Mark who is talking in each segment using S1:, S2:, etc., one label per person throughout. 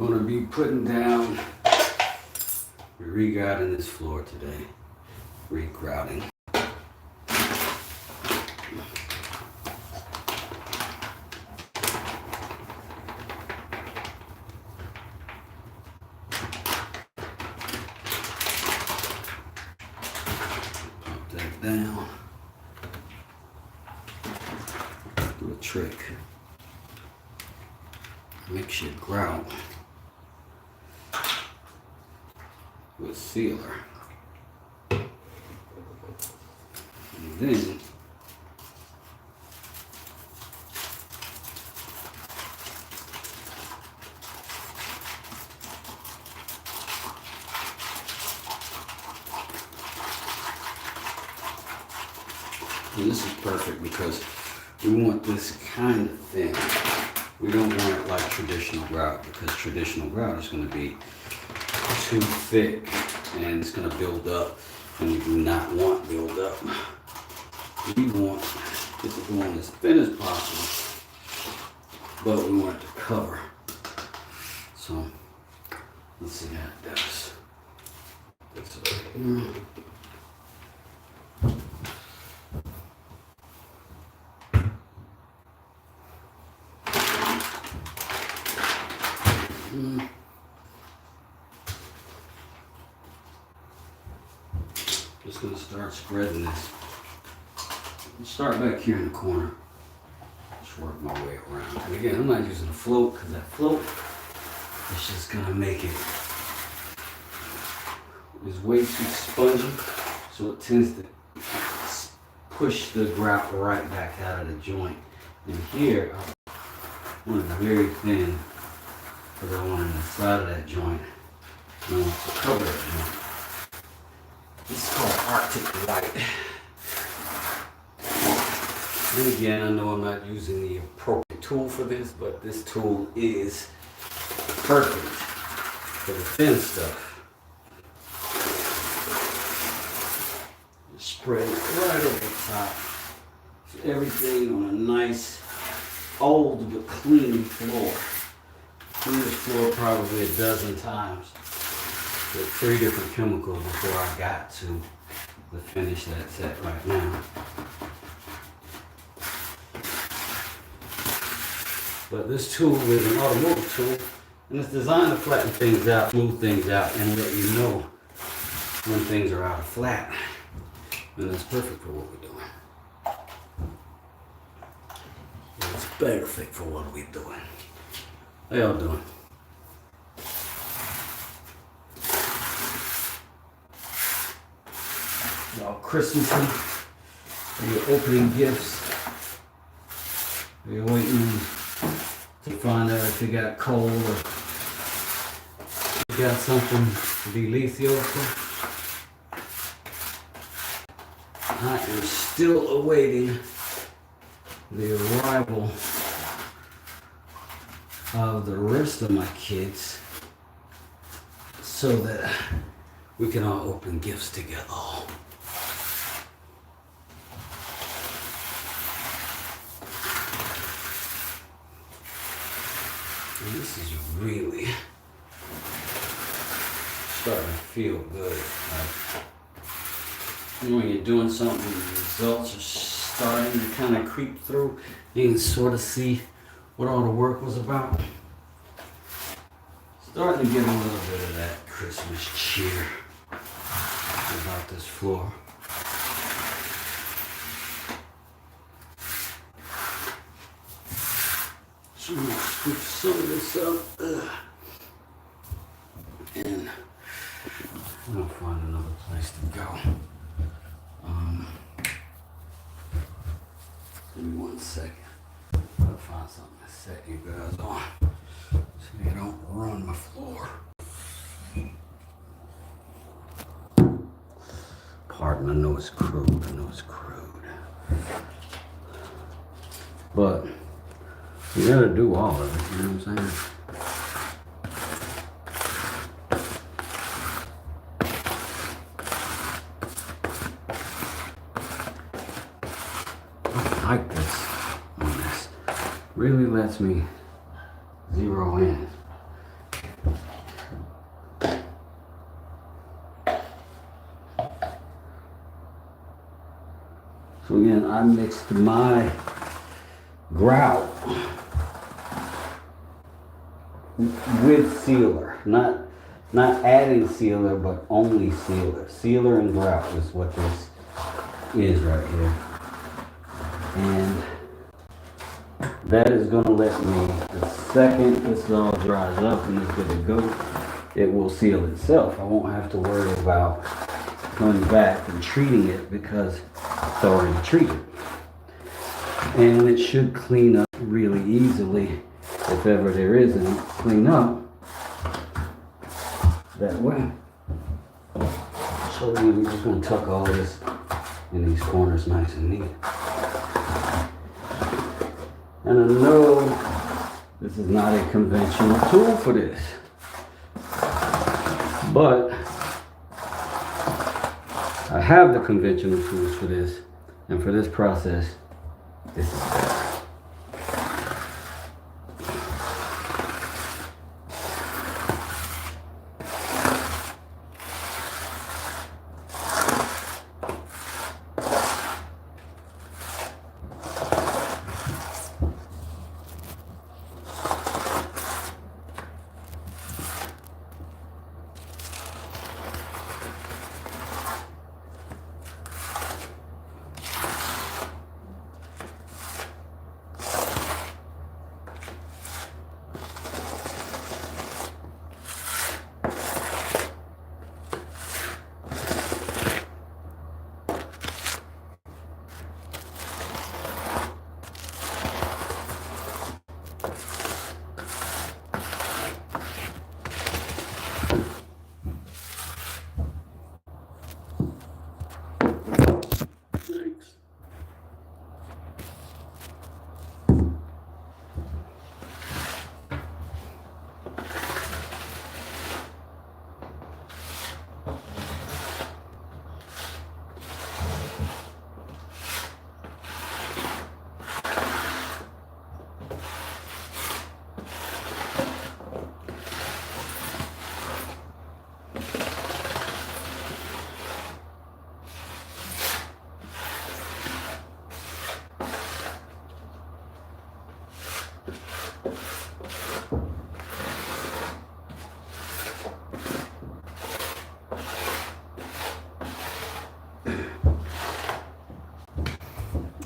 S1: going to be putting down, regrouting this floor today. Regrouting. Pop that down. Do a trick. Mix your grout with sealer. And then this is perfect because we want this kind of thin. We don't want it like traditional grout because traditional grout is going to be too thick and it's going to build up, and we do not want build up. We want it to go on as thin as possible, but we want it to cover. So let's see how it does. This right here. Just going to start spreading this. I'll start back here in the corner. Just work my way around. And again, I'm not using a float because that float is just going to make it. It's way too spongy, so it tends to push the grout right back out of the joint. And here, I want it very thin because I want it on the side of that joint. And I want to cover that joint. This is called Arctic White. And again, I know I'm not using the appropriate tool for this, but this tool is perfect for the thin stuff. Just spread it right over the top. So everything on a nice, old but clean floor. Clean this floor probably a dozen times with 3 different chemicals before I got to the finish that's at right now. But this tool is an automotive tool, and it's designed to flatten things out, smooth things out, and let you know when things are out of flat. And that's perfect for what we're doing. It's perfect for what we're doing. How y'all doing? Y'all Christmasing? Are you opening gifts? Are you waiting to find out if you got cold or you got something to be lethal for? I am still awaiting the arrival of the rest of my kids so that we can all open gifts together. And this is really starting to feel good. When you're doing something, the results are starting to kind of creep through. You can sort of see what all the work was about. Starting to get a little bit of that Christmas cheer about this floor. So I'm gonna scoop some of this up. And I'm gonna find another place to go. Give me 1 second. I'll find something to set you guys on so you don't run my floor. Pardon, I know it's crude. But you gotta do all of it, you know what I'm saying? I like this on this. Really lets me zero in. So again, I mixed my grout with sealer, not adding sealer, but only sealer. Sealer and grout is what this is right here. And that is going to let me, the second this all dries up and it's good to go, it will seal itself. I won't have to worry about coming back and treating it because it's already treated. And it should clean up really easily if ever there is any clean up that way. So we're just going to tuck all this in these corners nice and neat. And I know this is not a conventional tool for this, but I have the conventional tools for this, and for this process, this is better.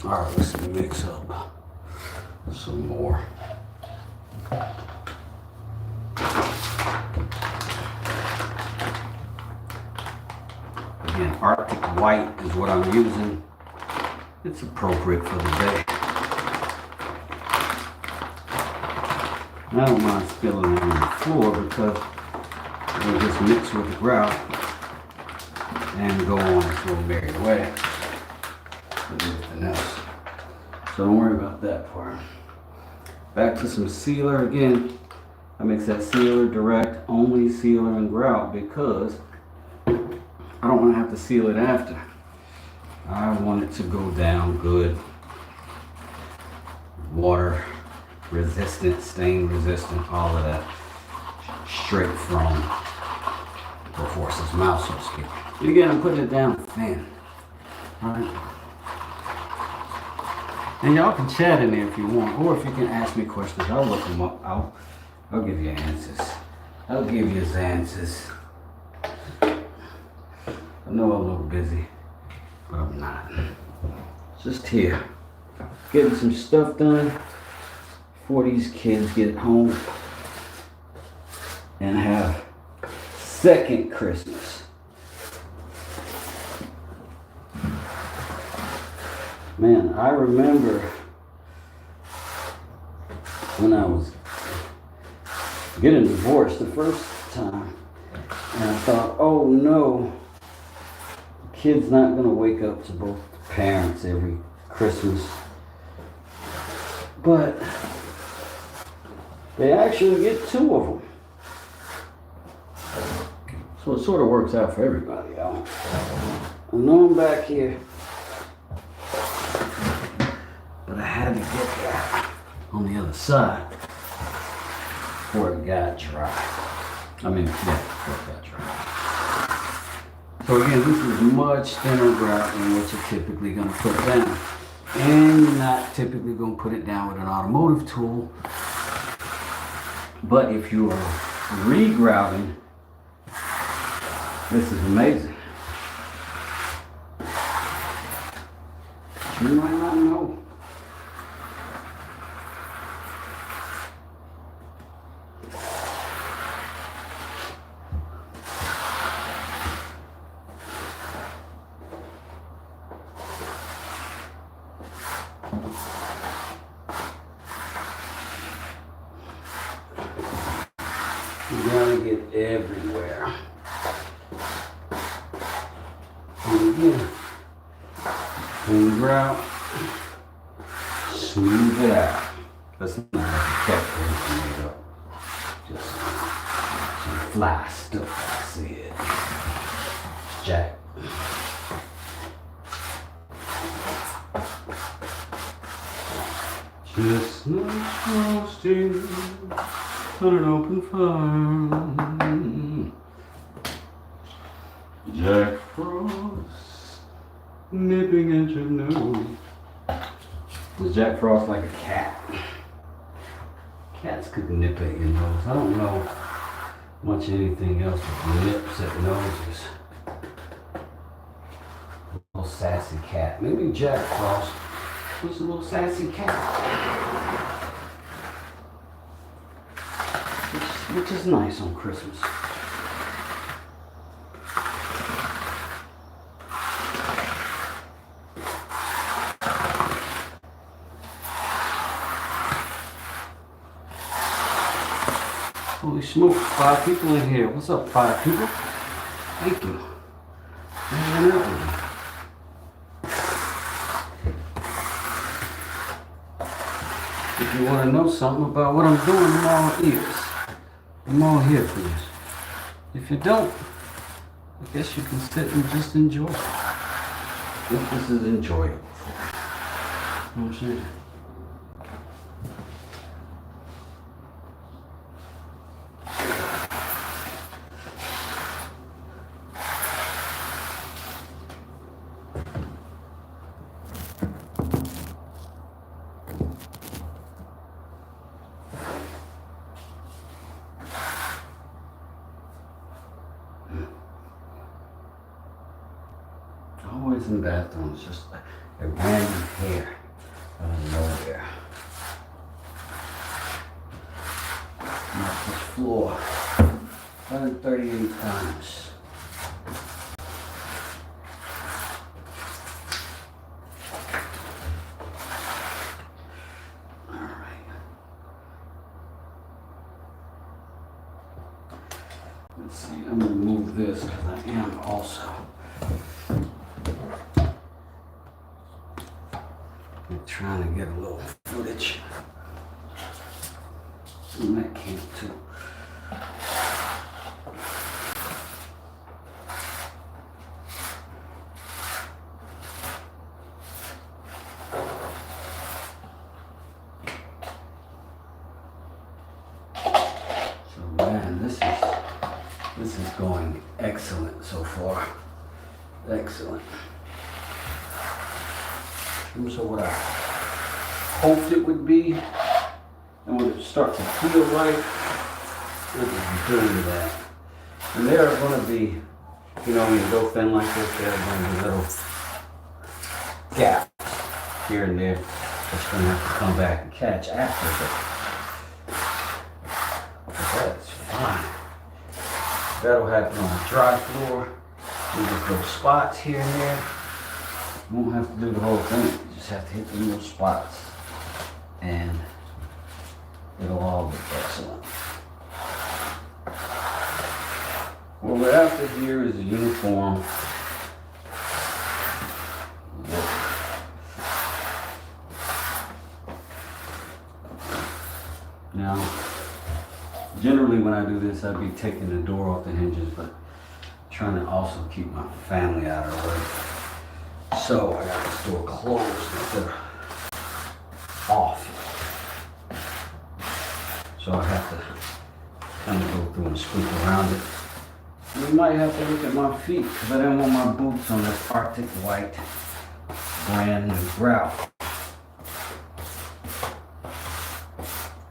S1: All right, let's mix up some more. Again, Arctic White is what I'm using. It's appropriate for the day. I don't mind spilling it on the floor because it'll just mix with the grout and go on its little merry way with everything else. So don't worry about that part. Back to some sealer again. I mix that sealer direct, only sealer and grout because I don't want to have to seal it after. I want it to go down good, water resistant, stain resistant, all of that, straight from the horse's mouth, so to speak. And again, I'm putting it down thin. All right. And y'all can chat in there if you want, or if you can ask me questions, I'll look them up. I'll give you answers. I'll give you answers. I know I'm a little busy, but I'm not. Just here, getting some stuff done before these kids get home and have second Christmas. Man, I remember when I was getting divorced the first time, and I thought, oh no, the kid's not gonna wake up to both parents every Christmas. But they actually get two of them. So it sort of works out for everybody, y'all. I know I'm back here, but I had to get that on the other side before it got dry. I mean, yeah, before it got dry. So again, this is much thinner grout than what you're typically going to put down. And you're not typically going to put it down with an automotive tool. But if you are regrouting, this is amazing. You might not know. You gotta get everywhere. And again, clean grout, smooth it out. That's not like a catchphrase made up. Just some fly stuff. I see it. Jack. Chestnuts roasting on an open fire. Jack Frost nipping at your nose. Is Jack Frost like a cat? Cats could nip at your nose. I don't know much anything else with nips at noses. A little sassy cat. Maybe Jack Frost was a little sassy cat. Which is nice on Christmas. Holy smokes, 5 people in here. What's up, 5 people? Thank you. Hanging out with me. If you want to know something about what I'm doing, I'm all ears. I'm all here for you. If you don't, I guess you can sit and just enjoy it. If this is enjoyable. You know what I'm saying? Always in the bathroom, it's just a random hair out of nowhere. Knocked this floor 138 times. Alright. Let's see, I'm going to move this because I am also trying to get a little footage in that camp too. So man, this is going excellent so far. Excellent. So what I hoped it would be, and when it starts to feel right, it is doing that. And there are going to be, you know, when you go thin like this, there are going to be little gaps here and there that's going to have to come back and catch after. But that's fine. That'll happen on the dry floor. There's just little spots here and there. You won't have to do the whole thing. You just have to hit the little spots. And it'll all be excellent. What we're after here is a uniform look. Now, generally when I do this, I'd be taking the door off the hinges, but trying to also keep my family out of the way. So I got this door closed instead of off. So I have to kind of go through and squeak around it. You might have to look at my feet because I didn't want my boots on this Arctic White brand new grout.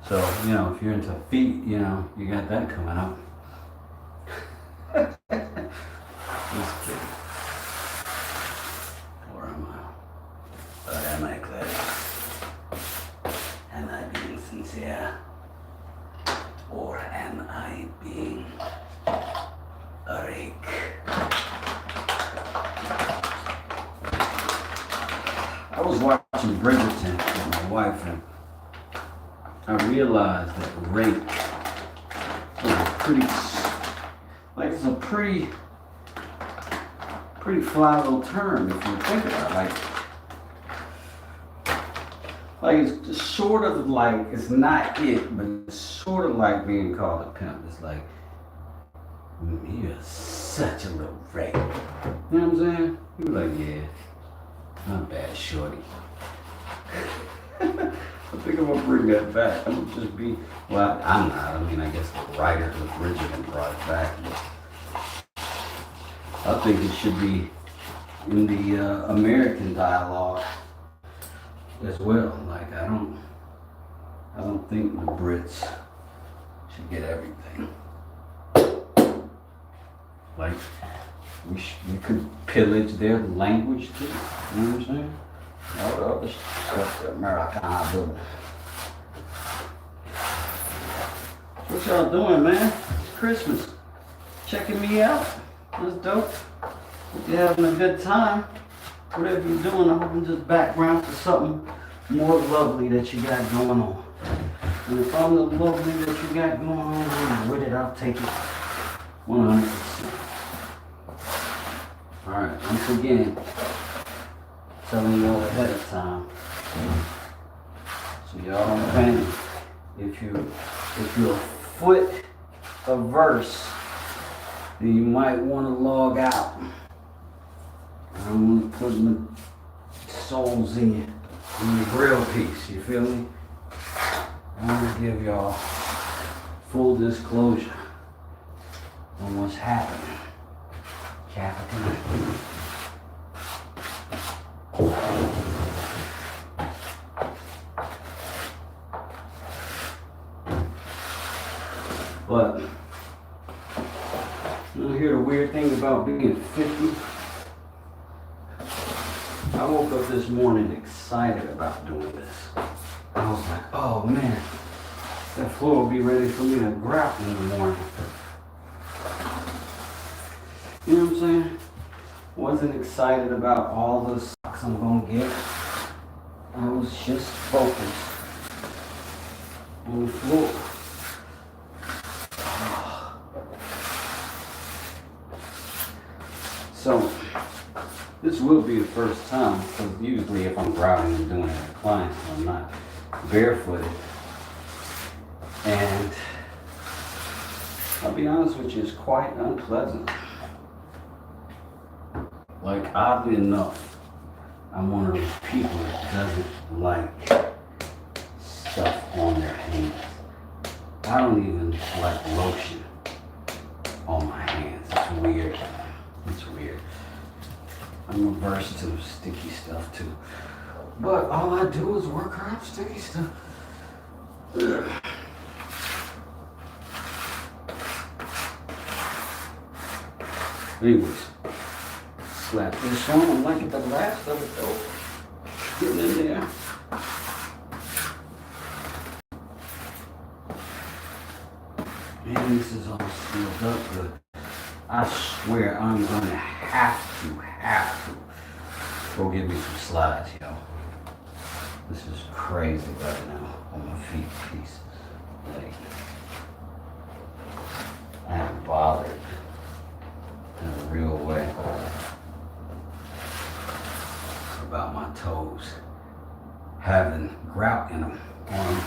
S1: So, you know, if you're into feet, you know, you got that coming up. Just kidding. Or am I? Or am I clear? Am I being sincere? Or am I being a rake? I was watching Bridgerton with my wife and I realized that rake is a pretty fly little term if you think about it. Like it's sort of like, it's not it, but it's sort of like being called a pimp. It's like, you're such a little rake. You know what I'm saying? You're like, yeah, not bad, shorty. I think I'm gonna bring that back. I'm gonna just be, well, I'm not. I mean, I guess the writer was Bridgerton brought it back. But I think it should be in the American dialogue as well. Like, I don't think the Brits should get everything. Like, we could pillage their language too. You know what I'm saying? All the other stuff that Americana do. What y'all doing, man? It's Christmas. Checking me out. That's dope. Hope you're having a good time. Whatever you're doing, I hope I'm just background to something more lovely that you got going on. And if I'm the lovely that you got going on with it, I'll take it 100%. Alright, once again, telling you all ahead of time. So y'all don't panic. If you're a foot averse, then you might want to log out. I don't want to put my souls in the grill piece, you feel me? I want to give y'all full disclosure on what's happening. Captain. But you know, hear the weird thing about being 50? I woke up this morning excited about doing this. I was like, oh man, that floor will be ready for me to grout in the morning. You know what I'm saying? Wasn't excited about all the socks I'm gonna get. I was just focused on the floor. So, this will be the first time, because usually if I'm grouting and doing it at clients, I'm not barefooted. And I'll be honest with you, it's quite unpleasant. Like, oddly enough, I'm one of those people that doesn't like stuff on their hands. I don't even like lotion on my hands. It's weird. It's weird. I'm averse to sticky stuff too. But all I do is work around sticky stuff. Ugh. Anyways, slap this on. I'm liking the last of it though. Getting in there. And this is all sealed up good. I swear I'm gonna have to go get me some slides, yo. This is crazy right now on my feet piece. Like, I am bothered in a real way about my toes having grout in them, on them,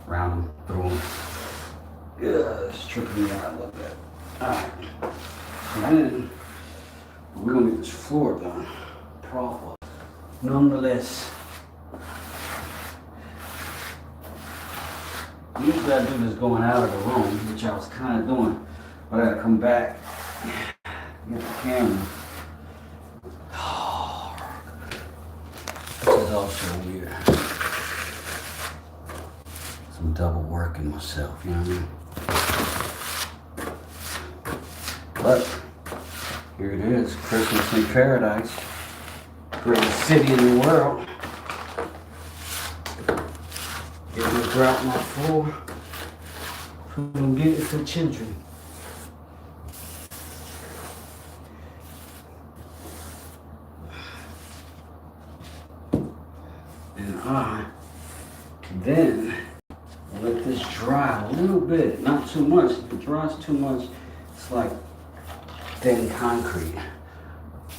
S1: around them, through them. Yeah, it's tripping me out a little bit. Alright, and then we're gonna get this floor done proper. Nonetheless, usually I do this going out of the room, which I was kind of doing, but I gotta come back Get the camera. This is also weird. Some double working myself, you know what I mean? But here it is, Christmas in paradise. Greatest city in the world. Getting the grout on my floor. From beautiful children. And I then let this dry a little bit, not too much. If it dries too much, it's like thin concrete.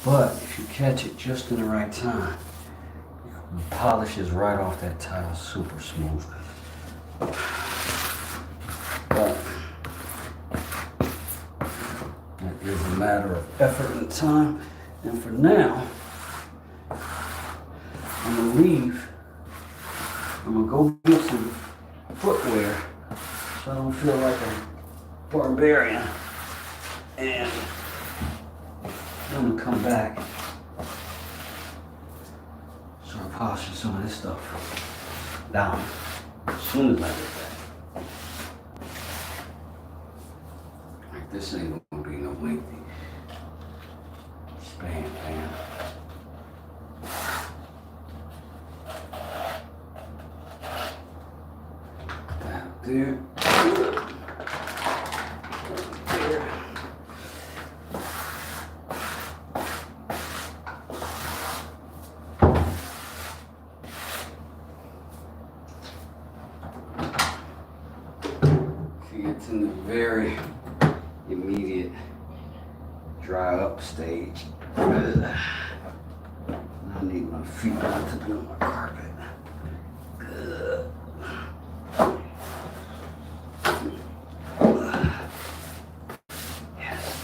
S1: But if you catch it just in the right time, it polishes right off that tile, super smooth. But it is a matter of effort and time. And for now, I'm gonna leave. I'm gonna go get some footwear so I don't feel like a barbarian. And I'm gonna come back, start polishing some of this stuff down as soon as I get back. Like, this ain't gonna be no lengthy span, man. Out there. It's in the very immediate dry up stage. I need my feet not to be on my carpet. Yes.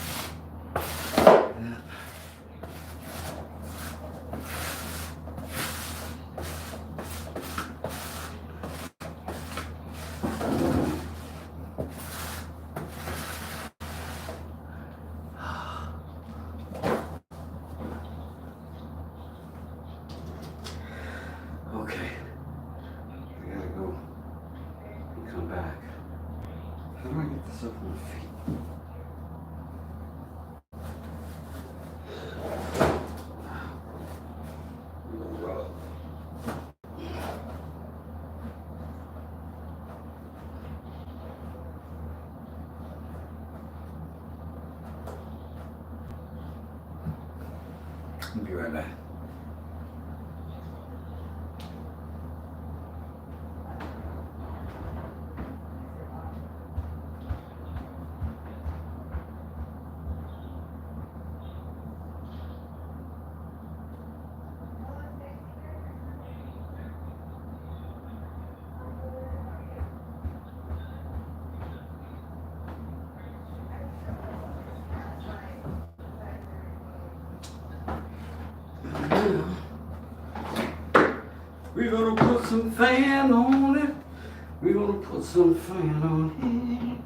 S1: Okay, I gotta go and come back. How do I get this up on my feet? I'll be right back. We're gonna put some fan on it. We're gonna put some fan on it.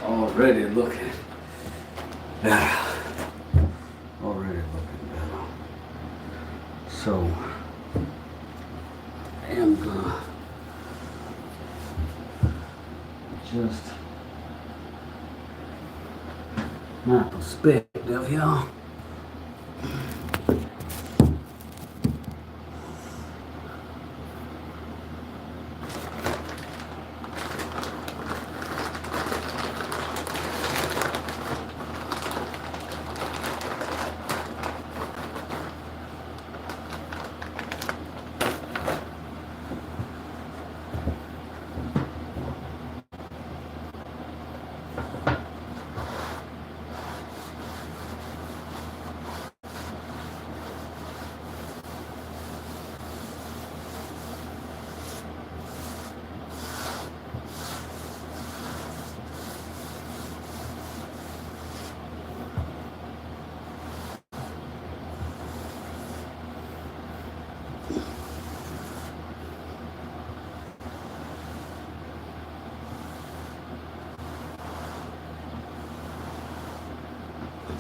S1: Already looking better. Already looking better. So I am gonna just my perspective, y'all.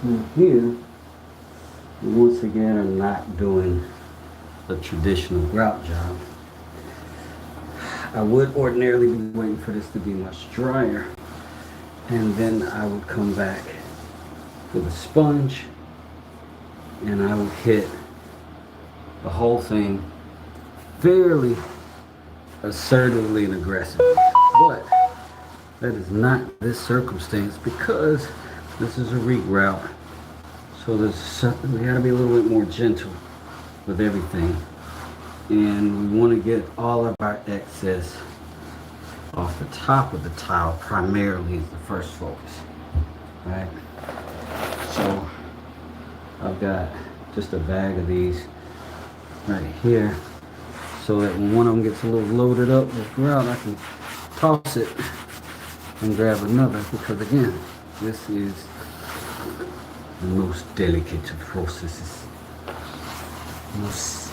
S1: And here, once again, I'm not doing a traditional grout job. I would ordinarily be waiting for this to be much drier, and then I would come back with a sponge and I would hit the whole thing fairly assertively and aggressively. But that is not this circumstance because this is a regrout. So we gotta be a little bit more gentle with everything. And we want to get all of our excess off the top of the tile primarily is the first focus. Right? So I've got just a bag of these right here so that when one of them gets a little loaded up with grout, I can toss it and grab another, because again, this is the most delicate of processes, most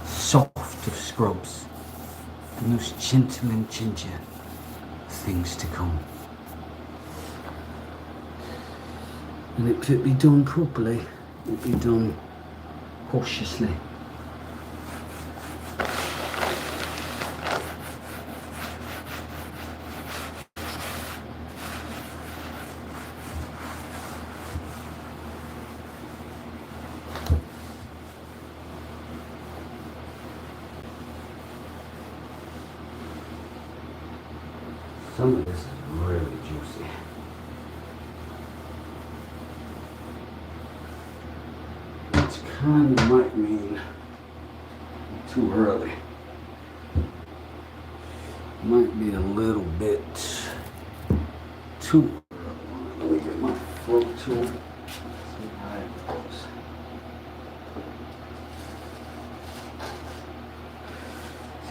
S1: soft of scrubs, the most gentle and ginger things to come. And if it be done properly, it be done cautiously. Some of this is really juicy. Which kind of might mean too early. Might be a little bit too early. Let me get my float tool. See how it goes.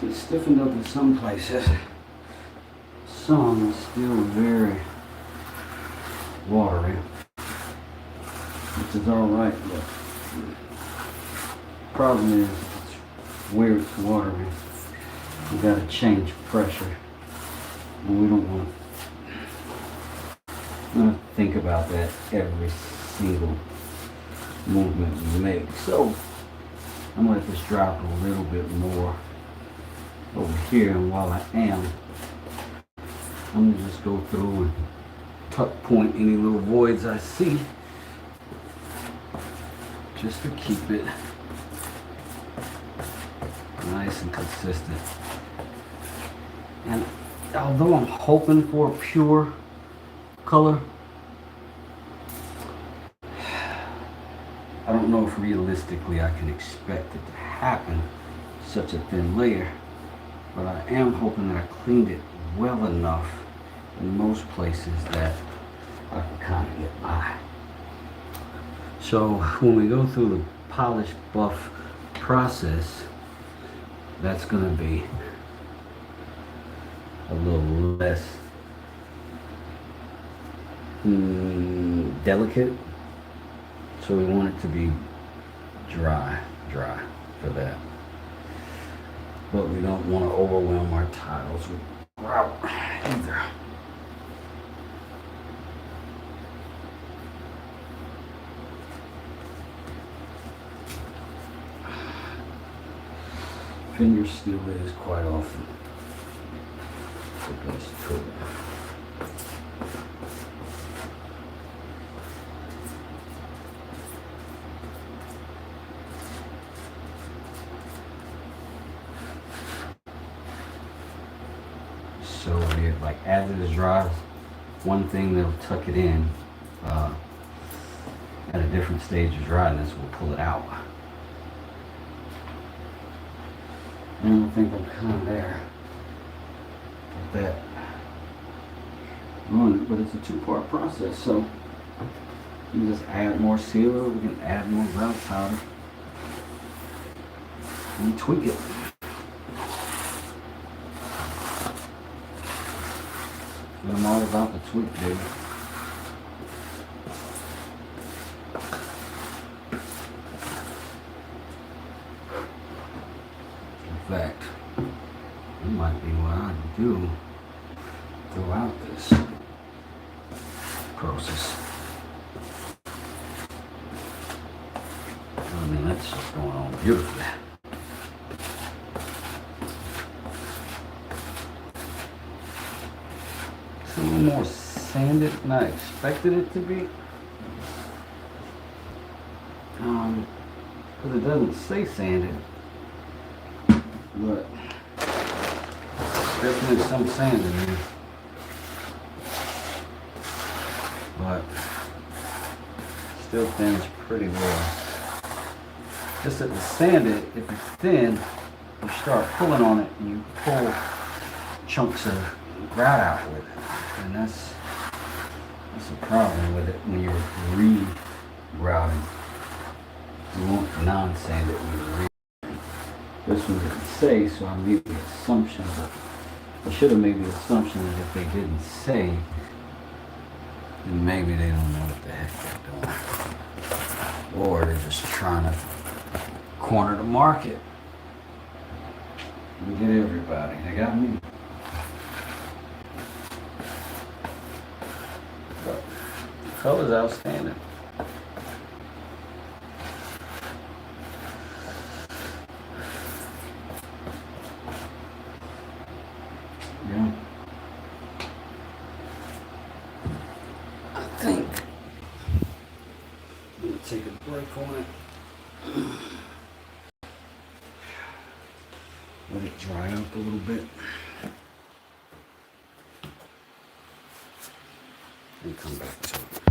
S1: See, it's stiffened up in some places. Some is still very watery, which is alright, but the problem is where it's watery, you gotta change pressure, and we don't want to think about that every single movement we make. So I'm gonna let this drop a little bit more over here, and while I am, I'm gonna just go through and tuck point any little voids I see, just to keep it nice and consistent. And although I'm hoping for a pure color, I don't know if realistically I can expect it to happen, such a thin layer, but I am hoping that I cleaned it well enough in most places that I can kind of get by. So when we go through the polish buff process, that's going to be a little less delicate. So we want it to be dry for that. but we don't want to overwhelm our tiles with grout either. Finger still is quite often the best tool. So like as it is dry, one thing they'll tuck it in at a different stage of dryness, we'll pull it out. And I think I'm kind of there with that on it, but it's a two-part process, so you can just add more sealer, we can add more grout powder and tweak it. I'm all about the tweak, baby. In fact, it might be what I do throughout this process. I mean, that's just going on beautifully. It's a little more sanded than I expected it to be. Because it doesn't say sanded. But definitely some sand in here. But still thins pretty well. Just that the sanded, if it's thin, you start pulling on it and you pull chunks of grout out with it. And that's the problem with it when you're re-grouting. You want non-sanded when you're re. This one didn't say, so I made the assumption, but I should have made the assumption that if they didn't say, then maybe they don't know what the heck they're doing. Or they're just trying to corner the market and get everybody. They got me. But the color's outstanding. Yeah. I think I'm gonna take a break on it. Let it dry up a little bit. And come back to it.